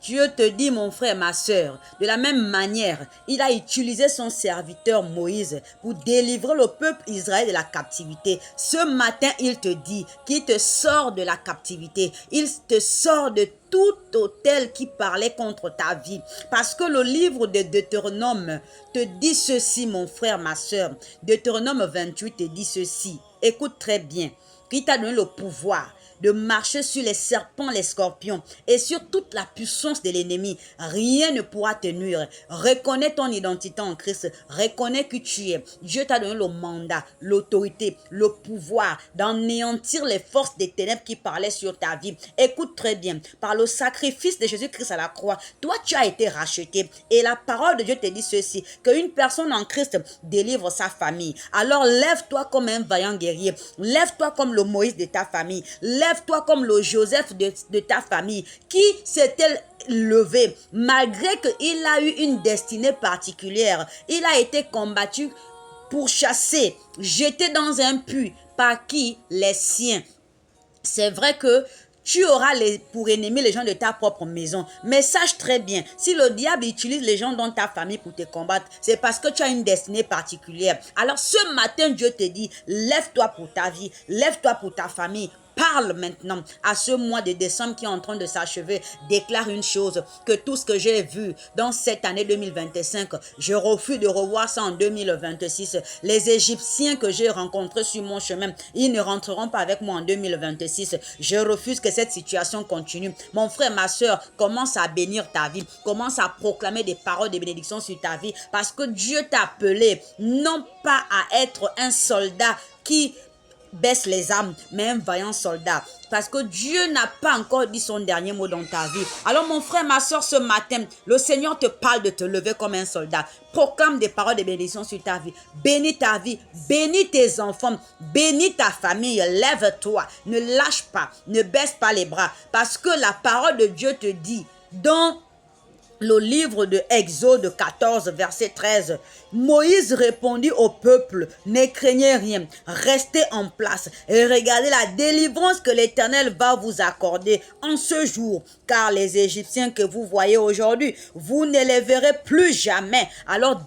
Dieu te dit, mon frère, ma sœur, de la même manière, il a utilisé son serviteur Moïse pour délivrer le peuple Israël de la captivité. Ce matin, il te dit qu'il te sort de la captivité. Il te sort de tout autel qui parlait contre ta vie. Parce que le livre de Deutéronome te dit ceci, mon frère, ma sœur. Deutéronome 28 te dit ceci. Écoute très bien. Qui t'a donné le pouvoir de marcher sur les serpents, les scorpions et sur toute la puissance de l'ennemi. Rien ne pourra te nuire. Reconnais ton identité en Christ. Reconnais qui tu es. Dieu t'a donné le mandat, l'autorité, le pouvoir d'anéantir les forces des ténèbres qui parlaient sur ta vie. Écoute très bien. Par le sacrifice de Jésus-Christ à la croix, toi tu as été racheté. Et la parole de Dieu te dit ceci, qu'une personne en Christ délivre sa famille. Alors lève-toi comme un vaillant guerrier. Lève-toi comme le Moïse de ta famille. Lève-toi comme le Joseph de ta famille qui s'était levé malgré qu'il a eu une destinée particulière. Il a été combattu, pourchassé, jeté dans un puits par qui? Les siens. C'est vrai que tu auras pour ennemis les gens de ta propre maison. Mais sache très bien, si le diable utilise les gens dans ta famille pour te combattre, c'est parce que tu as une destinée particulière. Alors ce matin, Dieu te dit, lève-toi pour ta vie, lève-toi pour ta famille. Parle maintenant à ce mois de décembre qui est en train de s'achever. Déclare une chose, que tout ce que j'ai vu dans cette année 2025, je refuse de revoir ça en 2026. Les Égyptiens que j'ai rencontrés sur mon chemin, ils ne rentreront pas avec moi en 2026. Je refuse que cette situation continue. Mon frère, ma soeur, commence à bénir ta vie. Commence à proclamer des paroles de bénédiction sur ta vie. Parce que Dieu t'a appelé non pas à être un soldat qui baisse les âmes, mais un vaillant soldat. Parce que Dieu n'a pas encore dit son dernier mot dans ta vie. Alors mon frère, ma soeur, ce matin, le Seigneur te parle de te lever comme un soldat. Proclame des paroles de bénédiction sur ta vie. Bénis ta vie, bénis tes enfants, bénis ta famille. Lève-toi, ne lâche pas, ne baisse pas les bras. Parce que la parole de Dieu te dit dans le livre de Exode 14, verset 13. Moïse répondit au peuple, ne craignez rien, restez en place et regardez la délivrance que l'Éternel va vous accorder en ce jour. Car les Égyptiens que vous voyez aujourd'hui, vous ne les verrez plus jamais. Alors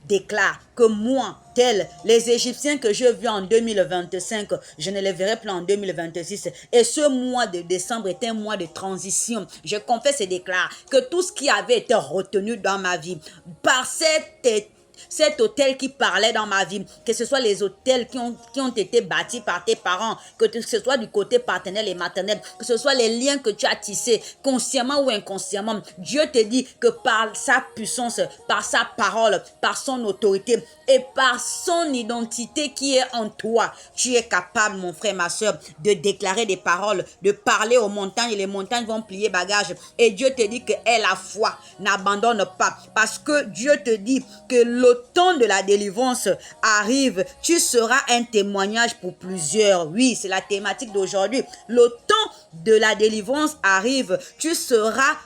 déclare que moi, tels les Égyptiens que je vis en 2025, je ne les verrai plus en 2026. Et ce mois de décembre est un mois de transition. Je confesse et déclare que tout ce qui avait été retenu dans ma vie, par cet hôtel qui parlait dans ma vie, que ce soit les hôtels qui ont été bâtis par tes parents, que ce soit du côté paternel et maternel, que ce soit les liens que tu as tissés, consciemment ou inconsciemment, Dieu te dit que par sa puissance, par sa parole, par son autorité et par son identité qui est en toi, tu es capable, mon frère, ma soeur, de déclarer des paroles, de parler aux montagnes et les montagnes vont plier bagages. Et Dieu te dit que aie la foi, n'abandonne pas, parce que Dieu te dit que le temps de la délivrance arrive, tu seras un témoignage pour plusieurs. Oui, c'est la thématique d'aujourd'hui. Le temps de la délivrance arrive, tu seras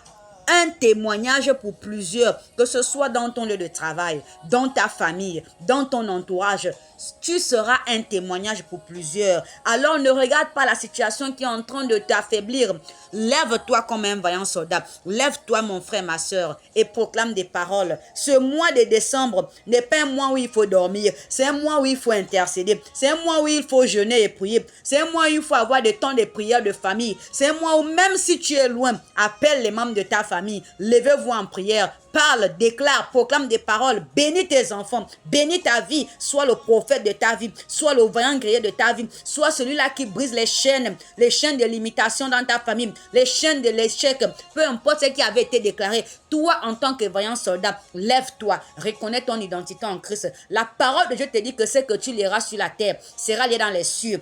un témoignage pour plusieurs, que ce soit dans ton lieu de travail, dans ta famille, dans ton entourage. Tu seras un témoignage pour plusieurs. Alors ne regarde pas la situation qui est en train de t'affaiblir. Lève-toi comme un vaillant soldat. Lève-toi, mon frère, ma soeur, et proclame des paroles. Ce mois de décembre n'est pas un mois où il faut dormir. C'est un mois où il faut intercéder. C'est un mois où il faut jeûner et prier. C'est un mois où il faut avoir des temps de prière de famille. C'est un mois où même si tu es loin, appelle les membres de ta famille. Levez-vous en prière. Parle, déclare, proclame des paroles, bénis tes enfants, bénis ta vie, sois le prophète de ta vie, sois le vaillant guerrier de ta vie, sois celui-là qui brise les chaînes de limitation dans ta famille, les chaînes de l'échec, peu importe ce qui avait été déclaré. Toi, en tant que vaillant soldat, lève-toi, reconnais ton identité en Christ. La parole de Dieu te dit que ce que tu liras sur la terre sera lié dans les cieux.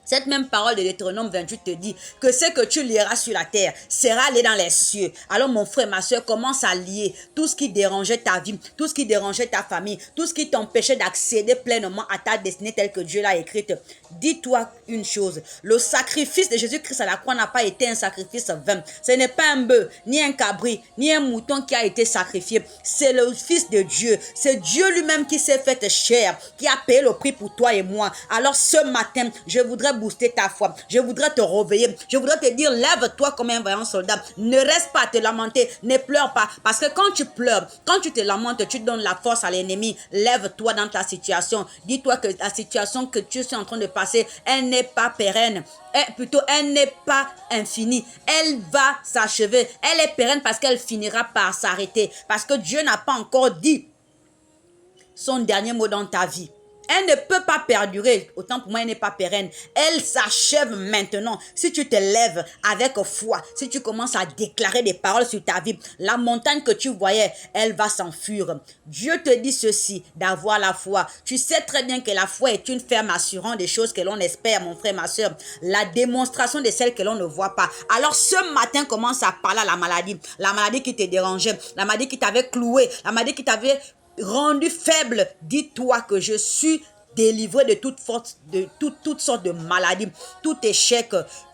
Cette même parole de Deutéronome 28 te dit que ce que tu liras sur la terre sera allé dans les cieux. Alors mon frère, ma soeur, commence à lier tout ce qui dérangeait ta vie, tout ce qui dérangeait ta famille, tout ce qui t'empêchait d'accéder pleinement à ta destinée telle que Dieu l'a écrite. Dis-toi une chose, le sacrifice de Jésus-Christ à la croix n'a pas été un sacrifice vain. Ce n'est pas un bœuf, ni un cabri, ni un mouton qui a été sacrifié. C'est le Fils de Dieu. C'est Dieu lui-même qui s'est fait chair, qui a payé le prix pour toi et moi. Alors ce matin, je voudrais voudrais booster ta foi. Je voudrais te réveiller. Je voudrais te dire, lève-toi comme un vaillant soldat. Ne reste pas à te lamenter. Ne pleure pas. Parce que quand tu pleures, quand tu te lamentes, tu donnes la force à l'ennemi. Lève-toi dans ta situation. Dis-toi que la situation que tu es en train de passer, elle n'est pas pérenne. Elle n'est pas infinie. Elle va s'achever. Elle est pérenne parce qu'elle finira par s'arrêter. Parce que Dieu n'a pas encore dit son dernier mot dans ta vie. Elle ne peut pas perdurer. Autant pour moi, elle n'est pas pérenne. Elle s'achève maintenant. Si tu te lèves avec foi, si tu commences à déclarer des paroles sur ta vie, la montagne que tu voyais, elle va s'enfuir. Dieu te dit ceci, d'avoir la foi. Tu sais très bien que la foi est une ferme assurance des choses que l'on espère, mon frère, ma soeur. La démonstration de celles que l'on ne voit pas. Alors ce matin, commence à parler à la maladie. La maladie qui te dérangeait, la maladie qui t'avait cloué, la maladie qui t'avait rendu faible. Dis-toi que je suis délivré de toute sorte de maladies, tout échec.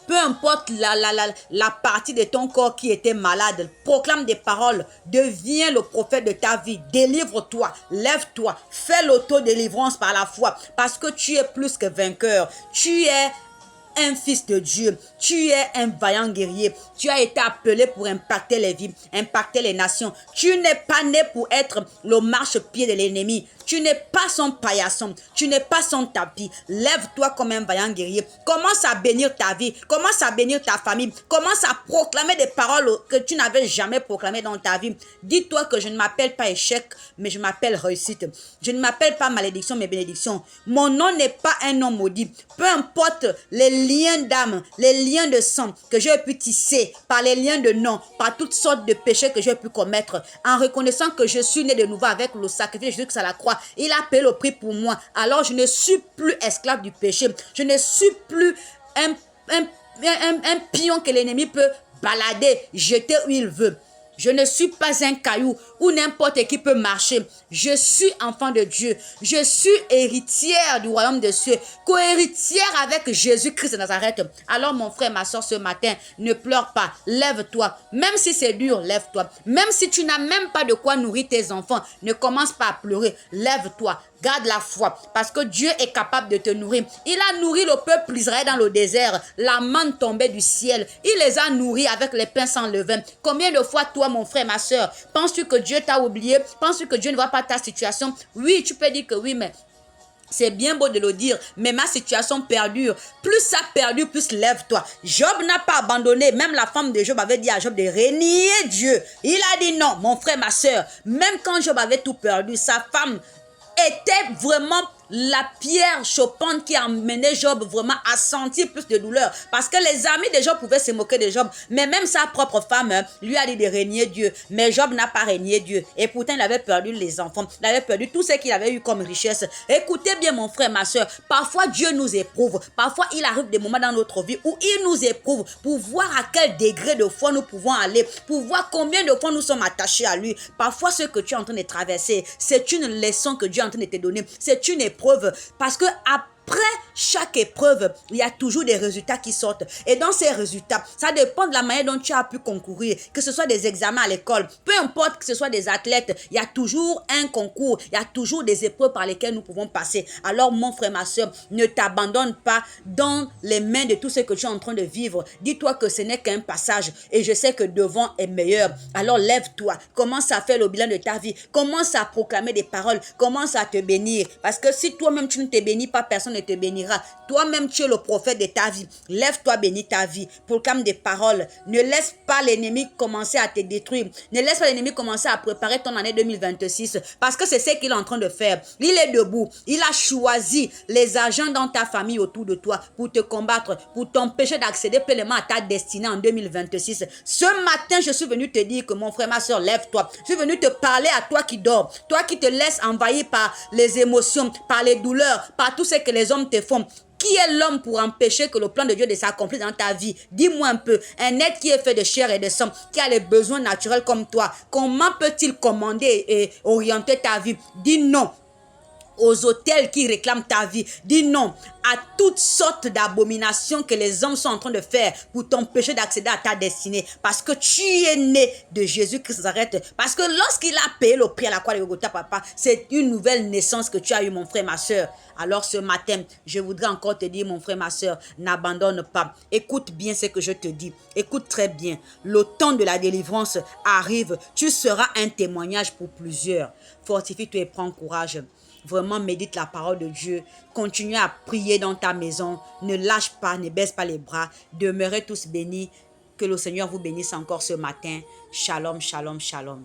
Peu importe la partie de ton corps qui était malade, proclame des paroles, deviens le prophète de ta vie, délivre-toi, lève-toi, fais l'autodélivrance par la foi, parce que tu es plus que vainqueur, tu es un fils de Dieu, tu es un vaillant guerrier, tu as été appelé pour impacter les vies, impacter les nations. Tu n'es pas né pour être le marchepied de l'ennemi. Tu n'es pas son paillasson, tu n'es pas son tapis. Lève-toi comme un vaillant guerrier. Commence à bénir ta vie, commence à bénir ta famille, commence à proclamer des paroles que tu n'avais jamais proclamées dans ta vie. Dis-toi que je ne m'appelle pas échec, mais je m'appelle réussite. Je ne m'appelle pas malédiction, mais bénédiction. Mon nom n'est pas un nom maudit. Peu importe les liens d'âme, les liens de sang que j'ai pu tisser, par les liens de nom, par toutes sortes de péchés que j'ai pu commettre, en reconnaissant que je suis né de nouveau avec le sacrifice de Jésus-Christ à la croix. Il a payé le prix pour moi. Alors je ne suis plus esclave du péché. Je ne suis plus un pion que l'ennemi peut balader, jeter où il veut. Je ne suis pas un caillou où n'importe qui peut marcher. Je suis enfant de Dieu. Je suis héritière du royaume de cieux, co-héritière avec Jésus-Christ de Nazareth. Alors mon frère, ma soeur, ce matin, ne pleure pas. Lève-toi. Même si c'est dur, lève-toi. Même si tu n'as même pas de quoi nourrir tes enfants, ne commence pas à pleurer. Lève-toi. Garde la foi, parce que Dieu est capable de te nourrir. Il a nourri le peuple Israël dans le désert. La manne tombait du ciel. Il les a nourris avec les pains sans levain. Combien de fois, toi, mon frère, ma soeur, penses-tu que Dieu t'a oublié? Penses-tu que Dieu ne voit pas ta situation? Oui, tu peux dire que oui, mais c'est bien beau de le dire, mais ma situation perdure. Plus ça perdure, plus lève-toi. Job n'a pas abandonné. Même la femme de Job avait dit à Job de renier Dieu. Il a dit non, mon frère, ma soeur. Même quand Job avait tout perdu, sa femme était vraiment la pierre chauffante qui amenait Job vraiment à sentir plus de douleur. Parce que les amis de Job pouvaient se moquer de Job. Mais même sa propre femme lui a dit de régner Dieu. Mais Job n'a pas régné Dieu. Et pourtant, il avait perdu les enfants. Il avait perdu tout ce qu'il avait eu comme richesse. Écoutez bien, mon frère, ma soeur. Parfois, Dieu nous éprouve. Parfois, il arrive des moments dans notre vie où il nous éprouve pour voir à quel degré de foi nous pouvons aller. Pour voir combien de fois nous sommes attachés à lui. Parfois, ce que tu es en train de traverser, c'est une leçon que Dieu est en train de te donner. C'est une épreuve. Parce que après chaque épreuve, il y a toujours des résultats qui sortent. Et dans ces résultats, ça dépend de la manière dont tu as pu concourir. Que ce soit des examens à l'école, peu importe que ce soit des athlètes, il y a toujours un concours, il y a toujours des épreuves par lesquelles nous pouvons passer. Alors mon frère, ma soeur, ne t'abandonne pas dans les mains de tout ce que tu es en train de vivre. Dis-toi que ce n'est qu'un passage et je sais que devant est meilleur. Alors lève-toi, commence à faire le bilan de ta vie, commence à proclamer des paroles, commence à te bénir. Parce que si toi-même tu ne te bénis pas, personne ne te bénira. Toi-même, tu es le prophète de ta vie. Lève-toi, bénis ta vie. Proclame des paroles. Ne laisse pas l'ennemi commencer à te détruire. Ne laisse pas l'ennemi commencer à préparer ton année 2026. Parce que c'est ce qu'il est en train de faire. Il est debout. Il a choisi les agents dans ta famille autour de toi pour te combattre, pour t'empêcher d'accéder pleinement à ta destinée en 2026. Ce matin, je suis venu te dire que mon frère, ma soeur, lève-toi. Je suis venu te parler à toi qui dors. Toi qui te laisses envahir par les émotions, par les douleurs, par tout ce que les hommes te font. Qui est l'homme pour empêcher que le plan de Dieu de s'accomplir dans ta vie? Dis-moi un peu. Un être qui est fait de chair et de sang, qui a les besoins naturels comme toi, comment peut-il commander et orienter ta vie? Dis non. aux autels qui réclament ta vie. Dis non à toutes sortes d'abominations que les hommes sont en train de faire pour t'empêcher d'accéder à ta destinée. Parce que tu es né de Jésus-Christ Nazareth. Parce que lorsqu'il a payé le prix à la croix de Golgotha, papa, c'est une nouvelle naissance que tu as eu, mon frère, ma soeur. Alors ce matin, je voudrais encore te dire, mon frère, ma soeur, n'abandonne pas. Écoute bien ce que je te dis. Écoute très bien. Le temps de la délivrance arrive. Tu seras un témoignage pour plusieurs. Fortifie-toi et prends courage. Vraiment, médite la parole de Dieu. Continue à prier dans ta maison. Ne lâche pas, ne baisse pas les bras. Demeurez tous bénis. Que le Seigneur vous bénisse encore ce matin. Shalom, shalom, shalom.